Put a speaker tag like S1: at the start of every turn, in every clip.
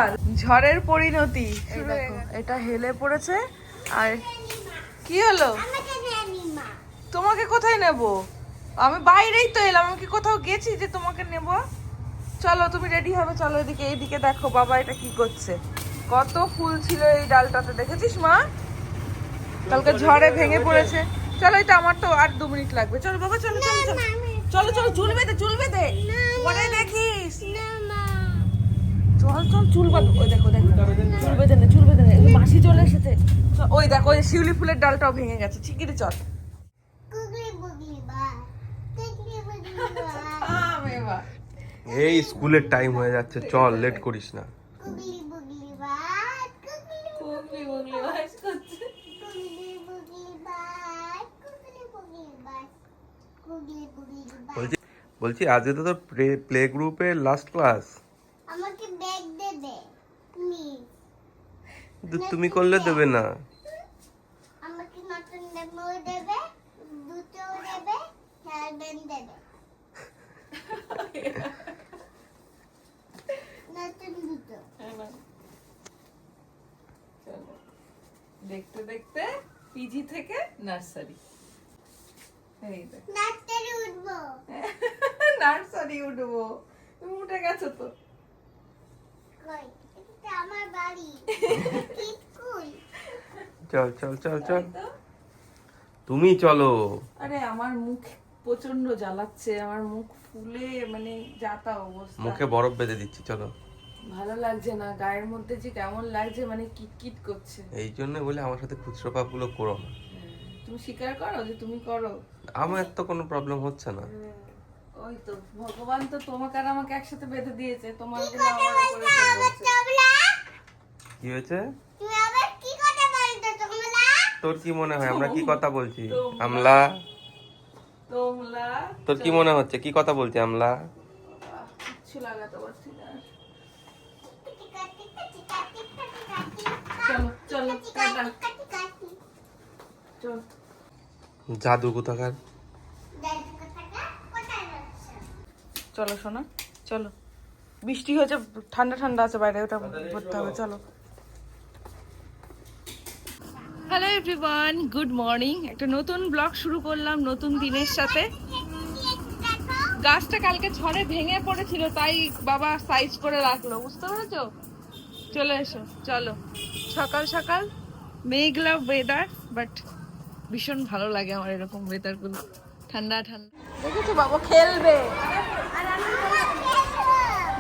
S1: বিশাল ঝড়ের পরিণতি। এটা হেলে পড়েছে। আর কি হলো? তোমাকে কোথায় নেব? আমি বাইরেই তো এলাম, আমি কি কোথাও গেছি যে তোমাকে নেব? চলো তুমি রেডি হবে, চলো এদিকে। এইদিকে দেখো বাবা এটা কি করছে। কত ফুল ছিল এই ডালটাতে, দেখেছিস মা? কালকে ঝড়ে ভেঙে পড়েছে। চলো, এটা আমার তো আর 2 মিনিট লাগবে। চলো বাবা, চলো চলো চলো চলো চলো। চুল বেঁধে পরে দেখিস। চল চল, চুল বাঁধো। ওই দেখো দেখো, চুল বেঁধে নে। মাসি চলে এসেছে। ওই দেখো, ওই শিউলি ফুলের ডালটাও ভেঙে গেছে। ঠিকই চল।
S2: এই স্কুলের টাইম হয়ে যাচ্ছে, চল, লেট করিস না। বলছি আজকে তো তোর প্লে গ্রুপের লাস্ট ক্লাস।
S3: আমাকে ব্যাগ দেবে প্লিজ।
S2: তুমি করলে দেবে না।
S3: আমাকে নতুন ডেমো দেবে, দুটো দেবে, হেয়ারব্যান্ড দেবে। নতুন দুটো।
S1: দেখতে দেখতে পিজি থেকে নার্সারি। এই দেখ,
S3: নার্সারি উঠবো।
S1: নার্সারি উঠবো। তুমি উঠে গেছো তো।
S3: কই? এটা আমার বাড়ি। কি স্কুল?
S2: চল চল চল চল, তুমি চলো।
S1: আরে আমার মুখ প্রচন্ড জ্বালাচ্ছে, আমার মুখ ফুলে মানে যাতা অবস্থা।
S2: মুখে বরফ বেঁধে দিচ্ছি, চলো।
S1: ভালো লাগছে না, গায়ের মধ্যে যে কেমন লাগছে, মানে কিটকিট করছে।
S2: এই জন্য বলে আমার সাথে খুচরো পাপগুলো করো না।
S1: তুমি স্বীকার করো যে তুমি করো।
S2: আমার তো কোনো প্রবলেম হচ্ছে না।
S1: ওই তো ভগবান তো তোমাকে আর আমাকে একসাথে বেঁধে দিয়েছে, তোমার
S3: কি
S1: জন্য
S3: কথা
S1: আমার উপরে
S3: বলছো আমার
S1: বলছে।
S3: তোমরা?
S2: কি হয়েছে?
S3: তুমি আবার কি কথা বলছো তোমরা?
S2: তোর কি মনে হয় আমরা কি কথা বলছি?
S1: তোমরা।
S2: আমলা,
S1: তোমরা
S2: তোর কি মনে হচ্ছে কি কথা বলছি আমলা?
S1: কিচ্ছু লাগাতে পারছি না।
S3: টিকা টিকা টিকা টিকা টিকা টিকা।
S1: চলো চলো টাটা।
S3: টিকা টিকা টিকা।
S1: চল।
S2: জাদু কোথাকার।
S3: দেখো কোথাকা কোথায় যাচ্ছে?
S1: চলো সোনা, চলো। বৃষ্টি হয়েছে, ঠান্ডা ঠান্ডা আছে বাইরে, ওটা করতে হবে। চলো। Hello everyone, good morning. একটা নতুন ব্লগ শুরু করলাম নতুন দিনের সাথে। গাছটা কালকে ঝড়ে ভেঙে পড়েছিল, তাই বাবা সাইজ করে রাখলো, বুঝতে পেরেছো? চলে এসো, চলো। সকাল সকাল মেঘলা ওয়েদার, বাট ভীষণ ভালো লাগে আমার এরকম ওয়েদার গুলো, ঠান্ডা ঠান্ডা। দেখেছো বাবা খেলবে,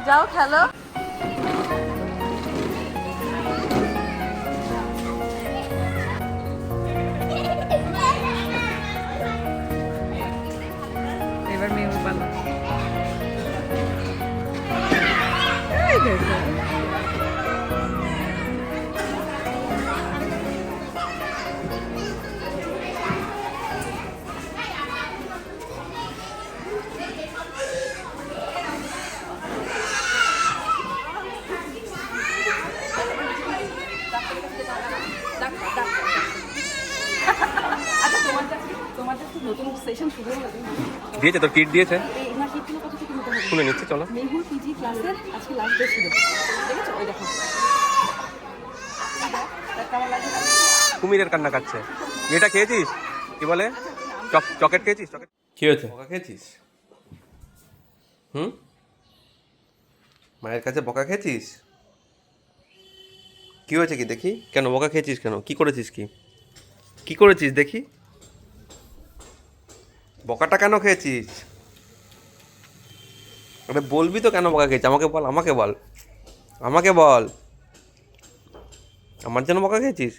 S1: যাও খেলো। এবার মেয়ে পালা। এই দেখো, নতুন সেশন শুরু হলো।
S2: দিয়েছে তোর কিট দিয়েছে,
S1: এই কিটগুলো কত থেকে নিতে হবে?
S2: শুনে নিচ্ছে, চলো।
S1: মেহুর পিজি ক্লাসের আজকে লাস্ট ডে ছিল, দেখেছো? ওই দেখো কেমন লাগছে।
S2: কুমিরের কান্না কাচ্ছে। এটা খেয়েছিস? কি বলে? চকলেট খেয়েছিস? চকলেট কি হয়েছে? বকা খেয়েছিস? মায়ের কাছে বকা খেয়েছিস? কি হয়েছে কি দেখি? কেন বকা খেয়েছিস? কেন কি করেছিস? কি করেছিস দেখি? বকাটা কেন খেয়েছিস? আরে বলবি তো কেন বকা খেয়েছিস? আমাকে বল, আমাকে বল, আমাকে বল। আমার জন্য বকা খেয়েছিস?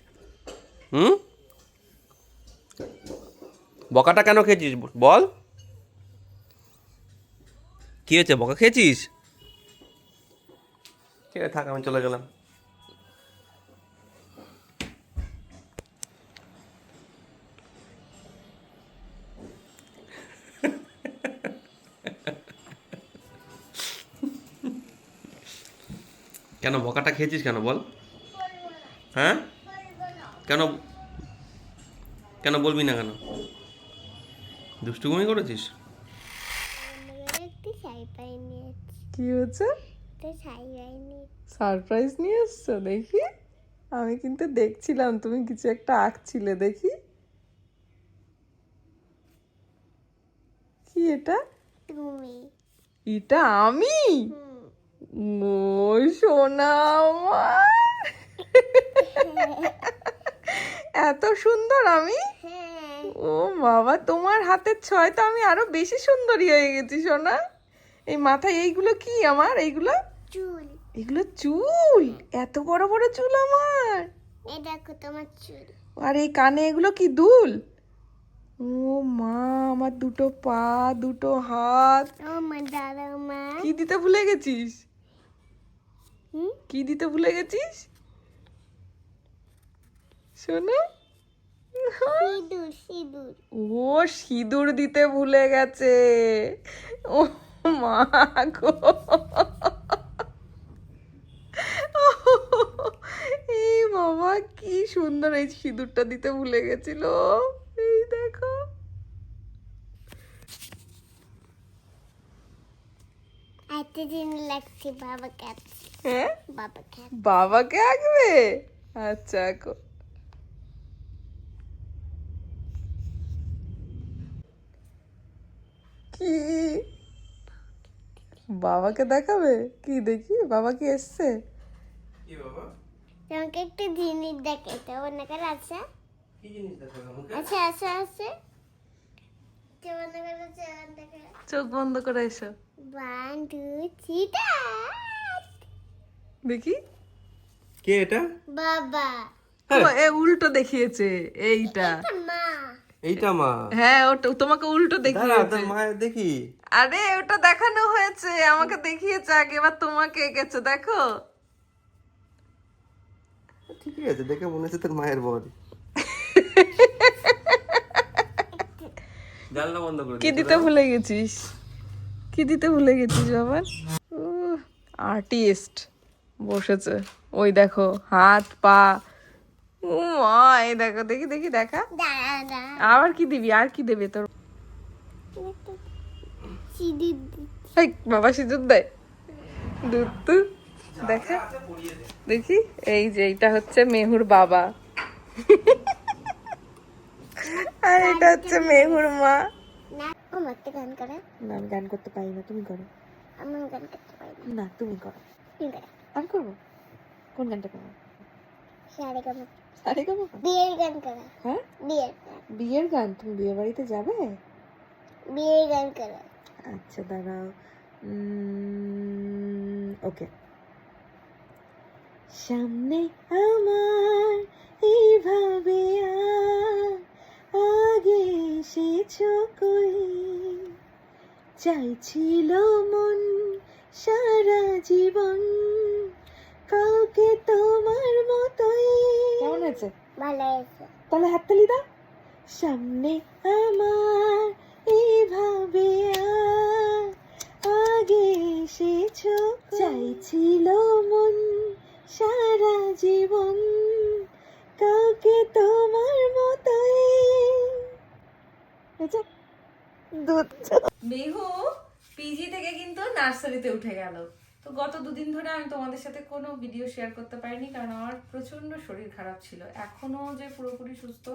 S2: বকাটা কেন খেয়েছিস বল। কি হয়েছে? বকা খেয়েছিস? ঠিক আছে থাক, আমি চলে গেলাম। কেন বকাটা খেয়েছিস কেন বল? হ্যাঁ কেন? কেন বলবি না কেন? দুষ্টুমি করেছিস?
S3: একটি শাড়ি পাই নিয়েছি।
S1: কি হয়েছে?
S3: একটা সাইরাইনি
S1: সারপ্রাইজ নিয়ে এসছো দেখি। আমি কিন্তু দেখছিলাম তুমি কিছু একটা আঁকছিলে, দেখি কি এটা।
S3: তুমি
S1: এটা আমি?
S3: হুম।
S1: ওই সোনা আমার, এত সুন্দর আমি?
S3: হ্যাঁ
S1: ও বাবা, তোমার হাতের ছোঁয়ায় তো আমি আরো বেশি সুন্দরী হয়ে গেছি সোনা। এই মাথায় এইগুলো কি আমার? এইগুলো
S3: চুল
S1: এগুলো চুল? এত বড় বড় চুল আমার।
S3: এই দেখো তোমার চুল
S1: আর এই কানে এগুলো কি দুল? ও মা, আমার দুটো পা, দুটো হাত।
S3: ও মা দাদা মা
S1: কি দিতে ভুলে গেছিস?
S3: হুম
S1: কি দিতে ভুলে গেছিস শোনো?
S3: সিঁদুর সিঁদুর
S1: ও সিঁদুর দিতে ভুলে গেছে। ও মা গো, এই বাবা কি সুন্দর, এই সিঁদুরটা দিতে ভুলে গেছিল। এই দেখো।
S3: একটা দিন লাগছে বাবাকে আঁকতে
S1: হ্যাঁ,
S3: বাবাকে
S1: বাবাকে আঁকবে? আচ্ছা আঁকো। কি বাবাকে দেখাবে? কি দেখি, বাবা কি এসছে?
S2: কি বাবা?
S3: তোমাকে একটা জিনিস দেখাতে মনে করে আছে
S2: কি জিনিস দেখাবে আমাকে?
S3: আছে আছে আছে মনে করে
S1: চোখ বন্ধ করে এসো,
S3: 1 2 3
S1: দেখি।
S2: কে এটা?
S3: বাবা
S1: ও, এ উল্টো দেখিয়েছে এইটা।
S3: মা
S2: এইটা মা।
S1: হ্যাঁ, ওটা তোমাকে উল্টো
S2: দাঁড়া,
S1: দেখিয়েছে।
S2: তোর মায়ের দেখি।
S1: আরে ওটা দেখানো হয়েছে, আমাকে দেখিয়েছে আগে, এবার তোমাকে এঁকেছে, দেখো।
S2: ঠিকই আছে, দেখে মনে হচ্ছে তোর মায়ের বল। জানলা বন্ধ করে
S1: কি দিতে ভুলে গেছিস? কি দিতে ভুলে গেছিস বাবা? আর্টিস্ট বসেছে, ওই দেখো হাত পা। ও মা, এই দেখো, দেখি দেখি দেখা।
S3: দাদা
S1: আবার কি দিবি? আর কি দেবে তোর?
S3: সিঁদুর
S1: এই বাবা সিঁদুর দেয়? দুধ তো দেখা, দেখি। এই যে এইটা হচ্ছে মেহুর বাবা, আর এটা হচ্ছে মেহুর মা।
S3: না ও মাত্র গান করে
S1: না, আমি গান করতে পারি না, তুমি করো।
S3: আমি গান করতে পারি না
S1: না, তুমি করো।
S3: ঠিক আছে
S1: আমি করবো। কোন গানটা করবো?
S3: সারে গান
S1: আরে গাবো?
S3: বিয়ের গান করে
S1: হ্যাঁ,
S3: বিয়ের গান
S1: বিয়ের গান? তুমি বিয়ে বাড়িতে যাবে?
S3: বিয়ের গান করে
S1: আচ্ছা দাঁড়াও। ওকে। সামনে আমার এইভাবে আগে এসেছো কই, চাইছিল মন সারা জীবন কাউকে তোমার মতোই। কেমন হয়েছে?
S3: ভালো আছে
S1: তাহলে হাততালি দাও। সামনে আমার এইভাবে আগে এসেছো, চাইছিল মন সারা জীবন কাউকে তোমার মতোই। মেহু পিজি থেকে কিন্তু নার্সারিতে উঠে গেল। তো গত দুদিন ধরে আমি তোমাদের সাথে কোনো ভিডিও শেয়ার করতে পারিনি, কারণ আমার প্রচন্ড শরীর খারাপ ছিল। এখনো যে পুরোপুরি সুস্থ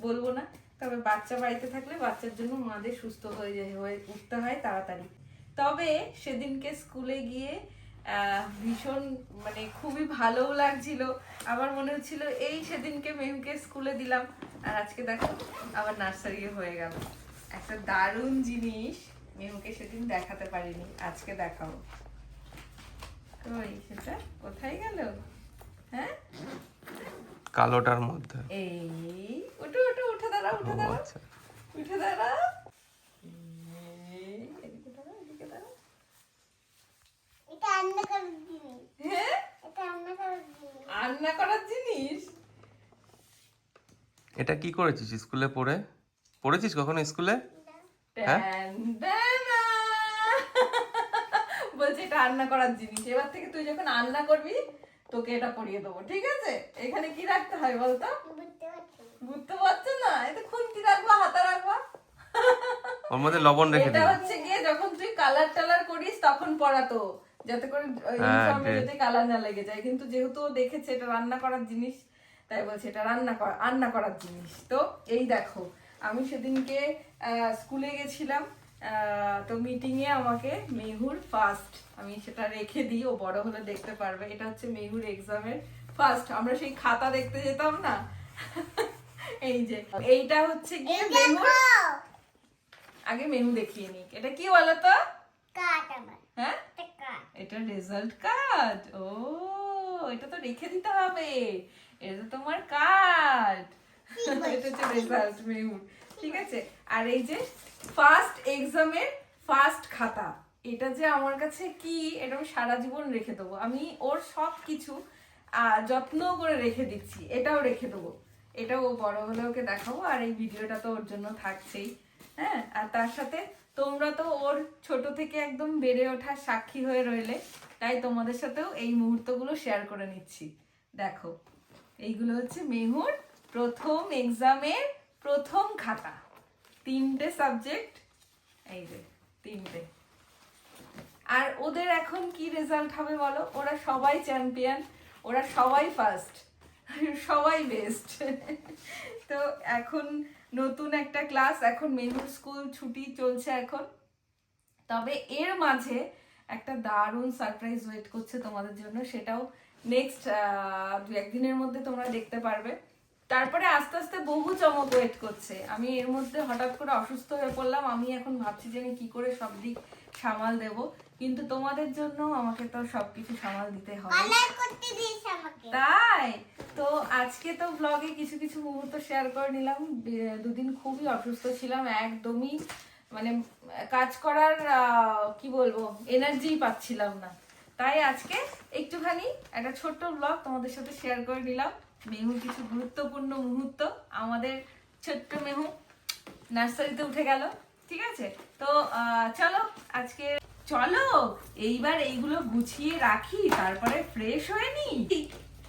S1: বলবো না, তবে বাচ্চা বাড়িতে থাকলে বাচ্চার জন্য মাদের সুস্থ হয়ে উঠতে হয় তাড়াতাড়ি। তবে সেদিনকে স্কুলে গিয়ে ভীষণ মানে খুবই ভালোও লাগছিল। আমার মনে হচ্ছিল এই সেদিনকে মেহুকে স্কুলে দিলাম, আর আজকে দেখো আবার নার্সারি হয়ে গেল। একটা দারুণ জিনিস মেহুকে সেদিন দেখাতে পারিনি, আজকে দেখাবো। কই সেটা কোথায় গেল? হ্যাঁ,
S2: কালোটার মধ্যে।
S1: এই ওঠো ওঠো, উঠে দাঁড়াও, উঠে দাঁড়াও,
S2: আচ্ছা,
S1: উঠে দাঁড়াও। এই, এদিকে দাঁড়াও, এদিকে দাঁড়াও।
S3: এটা রান্না করার জিনিস
S1: হ্যাঁ,
S3: এটা রান্না করার জিনিস
S1: রান্না করার জিনিস।
S2: এটা কি করেছিস স্কুলে পড়েছিস কখনো স্কুলে? হ্যাঁ?
S1: ট্যান ট্যানা। বলছি এটা রান্না করার জিনিস, এবার থেকে তুই যখন রান্না করবি তোকে এটা পরিয়ে দেবো, ঠিক আছে? এখানে কি রাখতে হয় বলতো?
S3: বুঝতে পারছি
S1: বুঝতে পারছো না? এটা খুন্তি রাখবা, হাতা রাখবা।
S2: ওর মধ্যে লবণ রেখে
S1: এটা
S2: দিবি।
S1: হচ্ছে গিয়ে যখন তুই কালার টালার করিস তখন পড়াতো, যাতে করে
S2: হ্যাঁ,
S1: ইউনিফর্মে
S2: dress।
S1: যাতে কালার না লেগে যায়, কিন্তু যেহেতু ও দেখেছে এটা রান্না করার জিনিস, তাই বলছে এটা রান্না করার জিনিস। তো এই দেখো, আমি সেদিনকে স্কুলে গেছিলাম, তো মিটিং এ আমাকে মেহুর ফার্স্ট, আমি সেটা রেখে দিই, ও বড় হলে দেখতে পারবে। এটা হচ্ছে মেহুর এক্সামের ফার্স্ট, আমরা সেই খাতা দেখতে যেতাম না এই যে এইটা হচ্ছে গিয়ে মেহুর, আগে মেহু দেখিয়ে নিক, এটা কি বলো তো?
S3: কাট আমার
S1: হ্যাঁ,
S3: কাট।
S1: এটা রেজাল্ট কার্ড। ও, এটা তো রেখে দিতে হবে, এটা তো তোমার কার্ড, এটা হচ্ছে রেজাল্ট মেহুর, ঠিক আছে। আর এই যে ফার্স্ট এক্সামের ফার্স্ট খাতা, এটা যে আমার কাছে কি, এটা আমি সারা জীবন রেখে দেবো। আমি ওর সব কিছু যত্ন করে রেখে দিচ্ছি, এটাও রেখে দেবো, এটাও ও বড় হলে ওকে দেখাবো। আর এই ভিডিওটা তো ওর জন্য থাকছেই, হ্যাঁ। আর তার সাথে তোমরা তো ওর ছোট থেকে একদম বেড়ে ওঠার সাক্ষী হয়ে রইলে, তাই তোমাদের সাথেও এই মুহূর্তগুলো শেয়ার করে নিচ্ছি। দেখো, এইগুলো হচ্ছে মেহুর প্রথম এক্সামের প্রথম খাতা, 3টে সাবজেক্ট, এই যে 3টে। আর ওদের এখন কি রেজাল্ট হবে বলো? ওরা সবাই চ্যাম্পিয়ন, ওরা সবাই ফার্স্ট, সবাই বেস্ট। তো এখন নতুন একটা ক্লাস, এখন মেহুর স্কুল ছুটি চলছে এখন, তবে এর মাঝে একটা দারুণ সারপ্রাইজ ওয়েট করছে তোমাদের জন্য, সেটাও নেক্সট 2-1 দিনের মধ্যে তোমরা দেখতে পারবে। তারপরে আস্তে আস্তে বহু চমক ওয়েট করছে। আমি এর মধ্যে হঠাৎ করে অসুস্থ হয়ে পড়লাম, আমি এখন ভাবছি যে আমি কি করে সব দিক সামাল দেব, কিন্তু তোমাদের জন্য আমাকে তো সবকিছু সামাল দিতে হবে,
S3: কালার করতে দিস আমাকে।
S1: তাই তো আজকে তো ব্লগে কিছু কিছু মুহূর্ত শেয়ার করে নিলাম। 2 দিন খুবই অসুস্থ ছিলাম, একদমই মানে কাজ করার কি বলবো, এনার্জি পাচ্ছিলাম না, তাই আজকে একটুখানি একটা ছোট্ট ব্লগ তোমাদের সাথে শেয়ার করে নিলাম। মেহুর কিছু গুরুত্বপূর্ণ মুহূর্ত, আমাদের ছোট্ট মেহু নার্সারিতে উঠে গেল, ঠিক আছে। তো চলো আজকে, চলো এইবার এইগুলো গুছিয়ে রাখি, তারপরে ফ্রেশ হয়ে নি।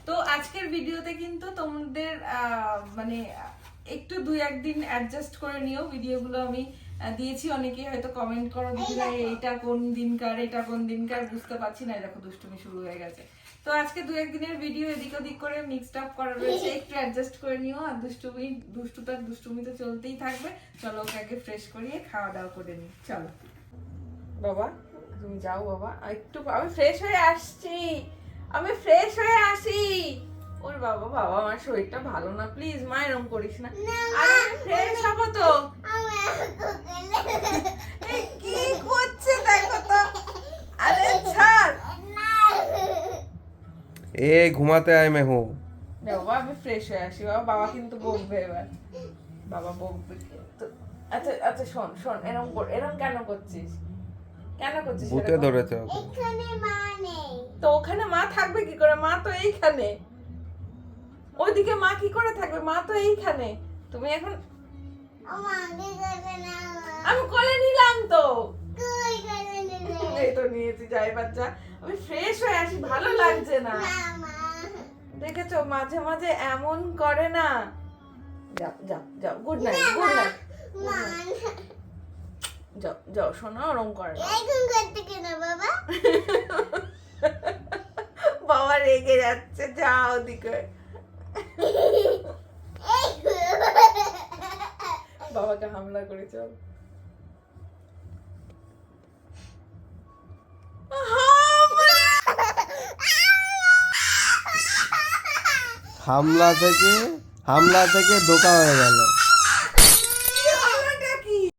S1: তো আজকের ভিডিওতে কিন্তু তোমাদের মানে একটু 2-1 দিন অ্যাডজাস্ট করে নিও, ভিডিওগুলো আমি দিয়েছি, অনেকেই হয়তো কমেন্ট করো দিদিরা এইটা কোন দিনকার, এটা কোন দিনকার বুঝতে পারছি না, দেখো দুষ্টুমি শুরু হয়ে গেছে। তো আজকে 2-1 দিনের ভিডিও এদিক ওদিক করে মিক্সড আপ করা রয়েছে, একটু অ্যাডজাস্ট করে নিও। আর দুষ্টুমি তো চলতেই থাকবে। চলো ওকে আগে ফ্রেশ করিয়ে খাওয়া দাওয়া করে নিই, চলো। বাবা তুমি যাও বাবা, একটু আমি ফ্রেশ হয়ে আসছি, আমি ফ্রেশ হয়ে আসি। ওর বাবা, বাবা আমার শরীরটা ভালো না, প্লিজ মা এরকম করিস না। আরে ফ্রেশ হবো তো। এই কি করছে দেখো তো, আরে ছাড়।
S2: এ ঘুমাতে আয় মেহু।
S1: বাবা আমি ফ্রেশ হয়ে আসি, বাবা বাবা কিন্তু বকবে এবার, বাবা বকবে তো। আচ্ছা আচ্ছা শোন শোন, এরকম কেন করছিস, কেন করছিস
S2: ভূতে
S1: এরকম?
S2: ধরেছে ওকে।
S3: এখানে মা নেই।
S1: তো ওখানে মা থাকবে কি করে, মা তো এইখানে, ওইদিকে মা কি করে থাকবে, মা তো এইখানে। তুমি এখন,
S3: আমাকে করে না।
S1: আমি কোলে নিলাম তো,
S3: কই করে নিলে?
S1: এই তো নিয়েছি, যাই বাচ্চা, আমি ফ্রেশ হয়ে আসি, ভালো লাগছে না।
S3: না মা।
S1: দেখেছো মাঝে মাঝে এমন করে না। যাও যাও যাও, গুড নাইট, গুড নাইট,
S3: মা।
S1: যাও যাও শোনো, ওরম করে না।
S3: এখন করতে কেন বাবা?
S1: বাবা রেগে যাচ্ছে, যাও ওদিকে। বাবাকে হামলা করে চল।
S2: হামলা থেকে ধোকা হয়ে গেল।